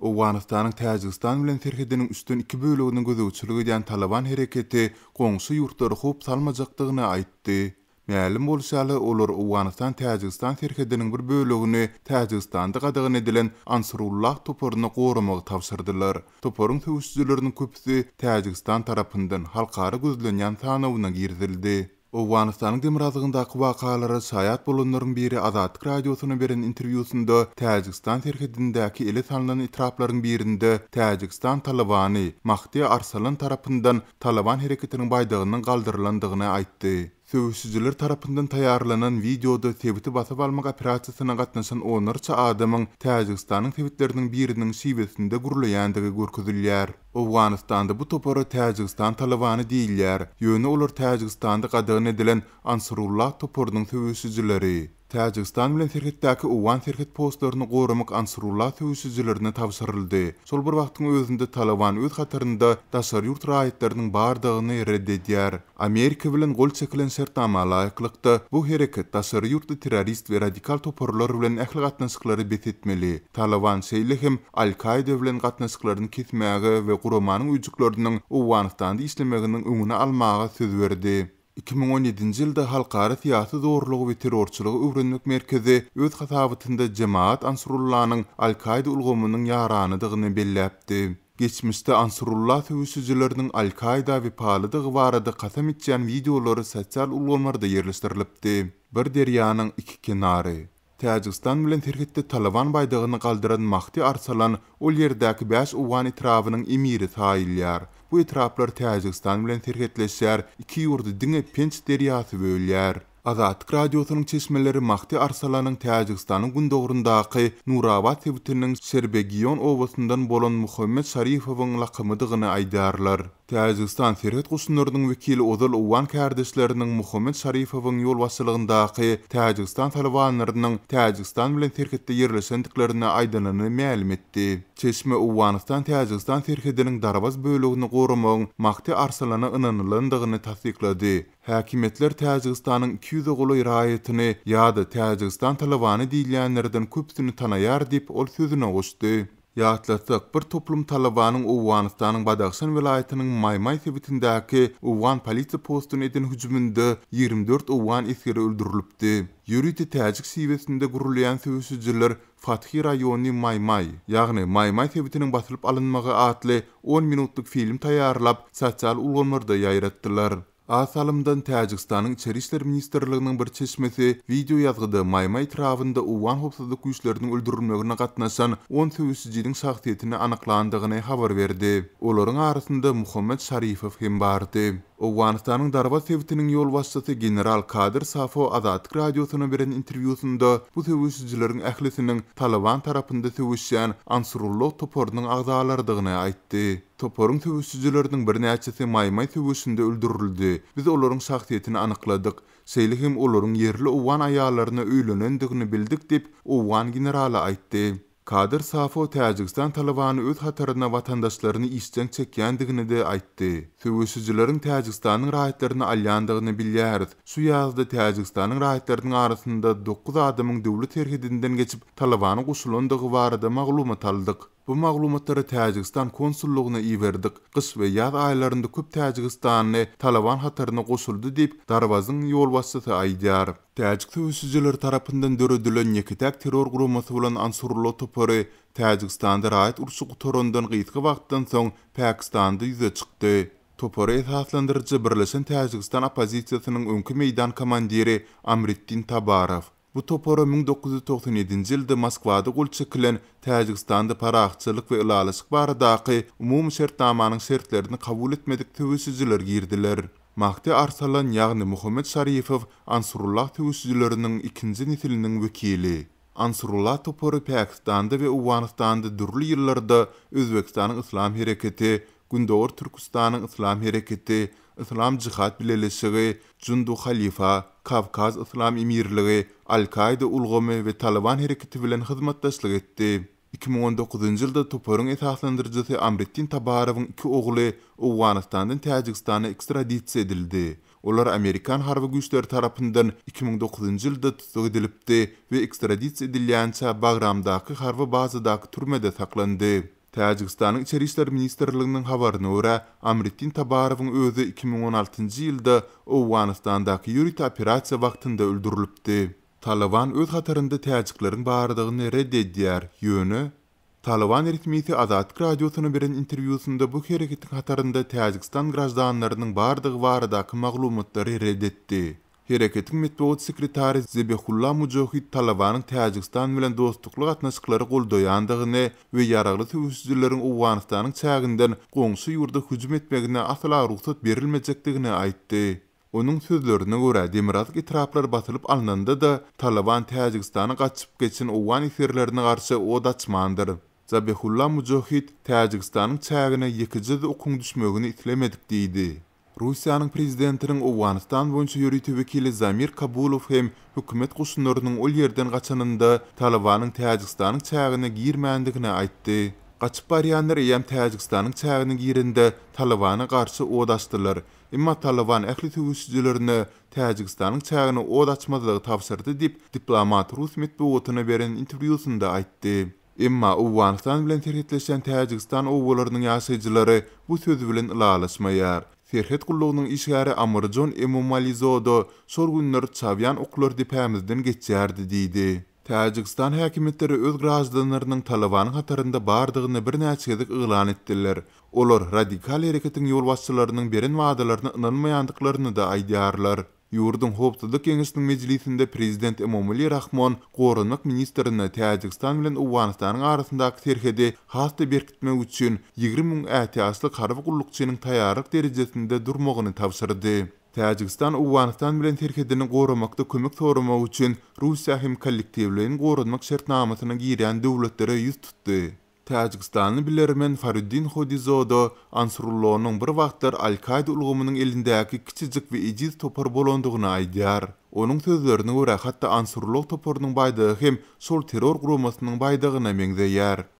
Awganistanyň Täjikistan bilen serhediniň üstün iki bölüginiň gözegçiligi edýän Taliban hereketi goňşy ýurtlary hop salmajakdygyny aýtdy. Mälim bolsaly olar Awganistan Täjikistan serhediniň bir bölügini Täjikistanda gadagan edilen Ansarullah toporuny gorumagy tapşyrdylar. Toporuň töwüşçüleriniň köpüsi Täjikistan tarapyndan halkara gözlenýän sanawyna girdildi. Awganistanyň demirazygyndaky wakalary saýat bolanlaryň biri Azatlyk radiosyna beren interwýusunda Täjikistan serhedindäki ele sanalan itraplaryň birinde Täjikistan Talabany Mahdi Arsalan tarapyndan Taliban hereketiniň baýdagynyň galdyrlandygyny aýtdy. Söwüşçüler tarapyndan taýarlanan videoda tebiti basyp almak operasiýasyna gatnaşan onlarça adamyň Täjikistanyň tebitleriniň biriniň şiwesinde gurulaýandygy görkezilýär. Awganistanda bu topara Täjikistan Talabany diýilýär. Ýöne olar Täjikistanda gadagan edilen Ansarullah toporunyň söwüşçüleri. Täjikistan bilen serhetdäki Awgan serhet postlaryny gorumak Ansarullah söwüşçülerine tapşyryldy. Şol bir wagtyň özünde Taliban öz hatarynda daşary ýurt raýatlarynyň bardygyny reddedýär. Amerika bilen gol çekilen şertnama laýyklykda bu hereket daşary ýurtda terrorist we radikal toporlar bilen ähli gatnaşyklary betetmeli. Taliban şeýle Al-Qaida bilen gatnaşyklaryny kesmäge we guramanyň üjükleriniň Awganistanda işlemeginiň öňüne almaga söz berdi. 2017-nji ýylda halkara siýasy zorlugy we terrorçylygy öwrenmek merkezi öz hasabatynda Jemaat Ansrullah'nyň Al-Qaida ulgamynyň ýaranydygyny belläpdi. Geçmişde Ansarullah söwüşçüleriniň Al-Qaida we palydygy barada kasam etýän videolary sosial ulgamlarda ýerleşdirilipdi. Bir derýanyň iki kenary. Täjikistan bilen serhetde Taliban baýdagyny galdyran Mahdi Arsalan ol ýerdäki 5 Awgan itrabynyň emiri taýylýar. Bu itraplar Täjikistan bilen serhetleşýär, iki ýurdy diňe Penç derýasy bölýär. Azatlyk radiosynyň çeşmeleri Mahdi Arsalanyň Täjikistanyň gündogrundaky Nurabad tebitiniň Serbegiyon obasyndan bolan Muhammed Şarifowyň lakymydygyny aýdarlar. Täjikistan serhet guşunlarynyň wekili Ozal Awgan kardeşleriniň Muhammed Şarifowyň ýol başçylygyndäki Täjikistan Talabanylarynyň Täjikistan bilen serhetde ýerleşendiklerini aýdanyny ma'lum etdi. Çeşme Awganistan Täjikistan serhediniň Darabaz bölügini goramagyň Mahdi Arsalana ynanylandygyny tasdiklady. Häkimetler Täjikistanyň 200 goly raýatyny ýa-da Täjikistan Talabany diýilýänlerden köpsini tanaýar diýip ol sözüne goşdy. Ýatlatsak bir toplum Talabanyň Awganistanyň Badakhşan welaýatynyň Maymay sebitindäki Awgan polisiýa postuny eden hüjüminde 24 Awgan esgeri öldürilipdi. Ýürüýti Täjik şiwesinde gurulaýan söwüşçüler Fathi raýonyny Maymay, ýagny Maymay sebitiniň basylyp alynmagy atly 10 minutlyk film taýýarlap sosial ulgamlarda ýaýratdylar. Asalymdan Täjikistanyň Içeri işler ministrliginiň bir çeşmesi video ýazgyda Maymay itrabynda Awgan howpsuzlyk güýçleriniň öldürilmegine gatnaşan 10 söwüşçüniň şahsiýetini anyklandygyny habar berdi. Olaryň arasynda Muhammed Şarifow hem bardy. Awganistanyň Darabaz sebitiniň ýol başçysy general Kadir Safo Azatlyk radiosyna beren interwýusunda bu söwüşçüleriň ählisiniň Taliban tarapynda söwüşýän Ansarullah toporunyň agzalardygyny aýtdy. Toporuň söwüşçüleriniň bir näçesi Maymay söwüşünde öldürildi. Biz olaryň şahsiýetini anykladyk. Şeýle hem olaryň yerli Awgan aýallaryna öýlenendigini bildik diýip Awgan generaly aýtdy. Kadir Safo Täjikistan Talabany öz hataryna watandaşlaryny işden çekýändigini de aýtdy. Söwüşçüleriň Täjikistanyň raýatlaryny alýandygyny bilýäris. Şu ýazda Täjikistanyň raýatlarynyň arasynda 9 adamyň döwlet herhedinden geçip Talabany goşulandygy barada maglumat aldyk. Bu maglumatlary Täjikistan konsullugyna iýerdik. Gyş we ýaz aýlarynda köp Täjikistanly Taliban hataryna goşuldy diýip Darbazyň ýol başçysy aýdýar. Täjik söwüşçüler tarapyndan döredilen ýeketäk terror guramasy bolan Ansarullah topory Täjikistanda raýat urşy gutorandan gyýtky wagtdan soň Pakistanda ýüze çykdy. Topory esaslandyrjy Birleşen Täjikistan opozisiýasynyň öňki meýdan komandiri Amriddin Tabarow. Bu topora 1997-nji ýylda Moskwada gol çekilen Täjikistanda paraxçylyk we ýalyşyk baradaky umumy şertnamanyň şertlerini kabul etmedik söwüşçüler girdiler. Mahdi Arsalan ýagny Muhammed Şarifow Ansarullah söwüşçüleriniň ikinji nesiliniň wekili. Ansarullah topory Pakistanda we Awganistanda durly ýyllarda Özbekistanyň Islam hereketi, Gündogor Türkistanyň Islam hereketi, Islam Jihad bileşigi, Jundu Khalifa, Kavkaz Islam emirligi, Al-Qaida ulgamy we Taliban hereketi bilen hyzmatdaşlyk etdi. 2019-njy ýylda toporyň esaslandyrjysy Amriddin Tabarowyň iki ogly Awganistandan Täjikistana ekstradisiýa edildi. Olar Amerikan harby güýçleri tarapyndan 2009-njy ýylda tutuk edilipdi we ekstradisiýa edilýänçä Bagramdaky harby bazadaky türmede saklandy. Täjikistanyň İçeri işler ministrliginiň habaryna görä, Amriddin Tabarowyň özü 2016-njy ýylda Awganistandaky ýürit operasiýa wagtynda öldürilipdi. Taliban öz hatarynda täjikleriň bardygyny reddedýär. Ýöne Taliban resmisi Azadlyk radiosyna beren interwýusynda bu hereketiň hatarynda Täjikistan grajdanlarynyň bardygy baradaky maglumatlary reddetdi. Hereketiň medeniýet sekretary Zebihullah Mujohid Talabanyň Täjikistan bilen dostlukly gatnaşyklary goldaýandygyny we ýaragly töwüsçüleriň Awganistanyň çäginden goňşy ýurda hüjüm etmegine asla ruhsat berilmejekdigini aýtdy. Onun sözlerine göre demokratik etraplar batylyp alnanda da Taliban Täjikistany gaçyp geçen Awgan islerlerine garşy od açmandyr. Zabihullah Mujohid Täjikistanyň çägine ýekiji okun düşmegini islemedik diýdi. Russiýanyň prezidentiniň Awganistan boýunça ýörüti wekili Zamir Kabulow hem hökümet goşunlarynyň ol ýerden gaçanynda Talibanyň Täjikistanyň çägine girmändigini aýtdy. Gaçyp barýanlar ýa-da Täjikistanyň çägine girende Talibana garşy od açdylar. Emma Taliban ähli töwüsçülerini Täjikistanyň çägine od açmadygy tapşyrdy diýip diplomat Rus medeniýetine beren interwýusynda aýtdy. Emma Awganistan bilen terhetleşen Täjikistan owgalarynyň ýaşaýjylary bu sözü bilen ilalaşmaýar. Serhet gullugynyň işgäri Amirjon Emomalizodo şol günleri çawyan oklar depämizden geçýärdi diýdi. Täjikistan häkimetleri öz grajdanlarynyň Talibanyň hatarynda bardygyny bir näçe gezek ýylan etdiler. Olar radikal hereketiň ýolbaşçylarynyň beren wagdalaryna ynanmaýandyklaryny da aýdýarlar. Ýurdun Howpsuzlyk Keňeşiniň mejlisinde prezident Emomali Rahmon Gorunmak ministrine Täjikistan bilen Awganistanyň arasyndaky terhedi hasty berkitmek üçin 20.000 ätiýasly garby gullukçynyň taýýarlyk derejesinde durmagyny tapşyrdy. Täjikistan Awganistan bilen terhedini goramakda kömek soramak üçin Russiýa hem kollektiwleriň gorunmak şertnamasyna girýän döwletlere ýüz tutdy. Täjikistanyň bilermen Faruddin Hodizodo Ansrullah'nyň bir wagtlar Al-Qaida ulgamynyň elindäki kiçijik we ejiz topar bolandygyny aýdýar. Onuň sözlerine görä hatda Ansrullah toparynyň baýdygy hem şol terror guramasynyň baýdygyna meňzeýär.